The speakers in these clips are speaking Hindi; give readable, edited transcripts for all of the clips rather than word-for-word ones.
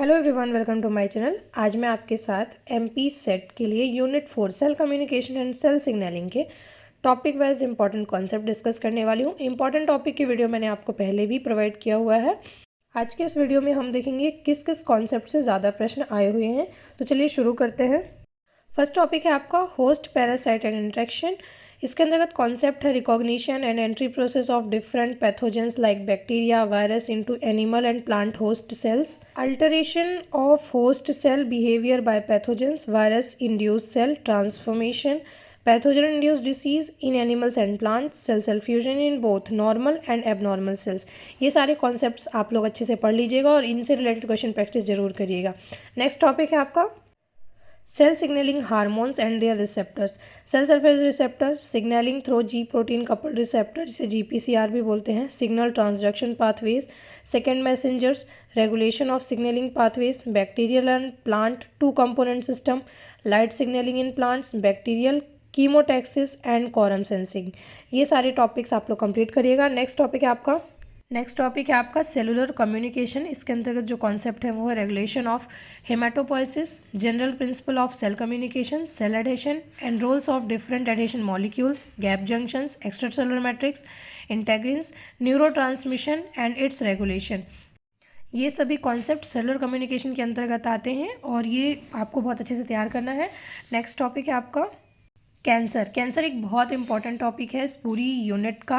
Hello everyone, welcome to my channel. आज मैं आपके साथ एमपी सेट के लिए unit 4 cell communication and cell signalling के topic wise important concept discuss करने वाली हूँ। इंपॉर्टेंट टॉपिक की वीडियो मैंने आपको पहले भी प्रोवाइड किया हुआ है। आज के इस वीडियो में हम देखेंगे किस किस कॉन्सेप्ट से ज़्यादा प्रश्न आए हुए हैं। तो चलिए शुरू करते हैं। फर्स्ट टॉपिक है आपका होस्ट पैरासाइट एंड इंटरेक्शन। इसके अंतर्गत कॉन्सेप्ट है recognition and entry process of different pathogens like bacteria virus into animal and plant host cells, alteration of host cell behaviour by pathogens, virus induced cell transformation, pathogen induced disease in animals and plants, cell cell fusion in both normal and abnormal cells. ये सारे कॉन्सेप्ट्स आप लोग अच्छे से पढ़ लीजिएगा और इनसे रिलेटेड क्वेश्चन प्रैक्टिस जरूर करिएगा। नेक्स्ट टॉपिक है आपका cell signalling hormones and their receptors. Cell surface receptor signalling through G protein coupled receptor, जिसे जीपीसीआर भी बोलते हैं, signal transduction pathways, second messengers, regulation of signalling pathways, bacterial and plant two component system, light signalling in plants, bacterial chemotaxis and quorum sensing. ये सारे टॉपिक्स आप लोग कंप्लीट करिएगा। नेक्स्ट टॉपिक है आपका सेलुलर कम्युनिकेशन। इसके अंतर्गत जो कॉन्सेप्ट है वो है regulation of haematopoiesis, general principle of cell communication, cell adhesion and roles of different adhesion molecules, gap junctions, extracellular matrix, integrins, neurotransmission and its regulation. ये सभी कॉन्सेप्ट सेलुलर कम्युनिकेशन के अंतर्गत आते हैं और ये आपको बहुत अच्छे से तैयार करना है। नेक्स्ट टॉपिक है आपका कैंसर एक बहुत इंपॉर्टेंट टॉपिक है इस पूरी यूनिट का।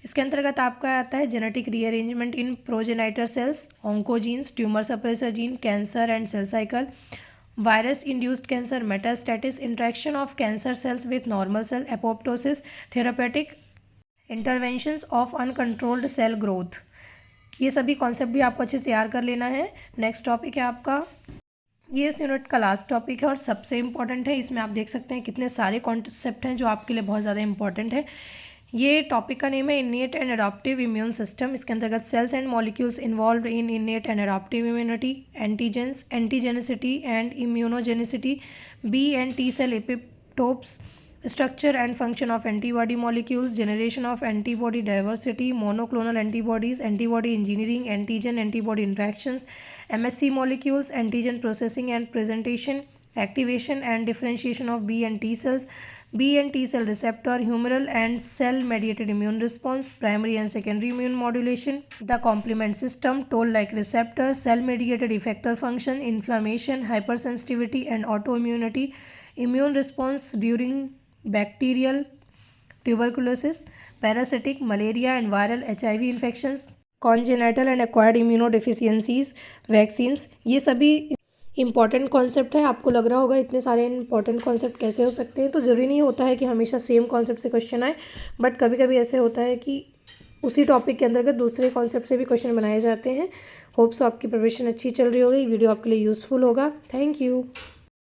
इसके अंतर्गत आपका आता है genetic rearrangement in progenitor cells, oncogenes, tumour suppressor gene, cancer and cell cycle, virus induced cancer, metastasis, interaction of cancer cells with normal cell, apoptosis, therapeutic interventions of uncontrolled cell growth. ये सभी कॉन्सेप्ट भी आपको अच्छे से तैयार कर लेना है। नेक्स्ट टॉपिक है आपका, ये इस यूनिट का लास्ट टॉपिक है और सबसे इम्पॉर्टेंट है। इसमें आप देख सकते हैं कितने सारे कॉन्सेप्ट हैं जो आपके लिए बहुत ज़्यादा इंपॉर्टेंट है। ये टॉपिक का नेम है innate and adaptive immune system. इसके अंतर्गत cells and molecules involved in innate and adaptive immunity, antigens, antigenicity and immunogenicity, B and T cell epitopes, structure and function of antibody molecules, generation of antibody diversity, monoclonal antibodies, antibody engineering, antigen antibody interactions, MSC molecules, antigen processing and presentation, activation and differentiation of B and T cells, B and T cell receptor, humoral and cell mediated immune response, primary and secondary immune modulation, the complement system, toll-like receptor, cell mediated effector function, inflammation, hypersensitivity and autoimmunity, immune response during bacterial tuberculosis, parasitic, malaria and viral HIV infections, congenital and acquired immunodeficiencies, vaccines. ये सभी इंपॉर्टेंट कॉन्सेप्ट है। आपको लग रहा होगा इतने सारे इंपॉर्टेंट कॉन्सेप्ट कैसे हो सकते हैं। तो ज़रूरी नहीं होता है कि हमेशा सेम कॉन्सेप्ट से क्वेश्चन आए, बट कभी कभी ऐसे होता है कि उसी टॉपिक के अंतर्गत दूसरे कॉन्सेप्ट से भी क्वेश्चन बनाए जाते हैं। होप्स आपकी प्रिपरेशन अच्छी चल रही होगी, वीडियो आपके लिए यूज़फुल होगा। Thank you.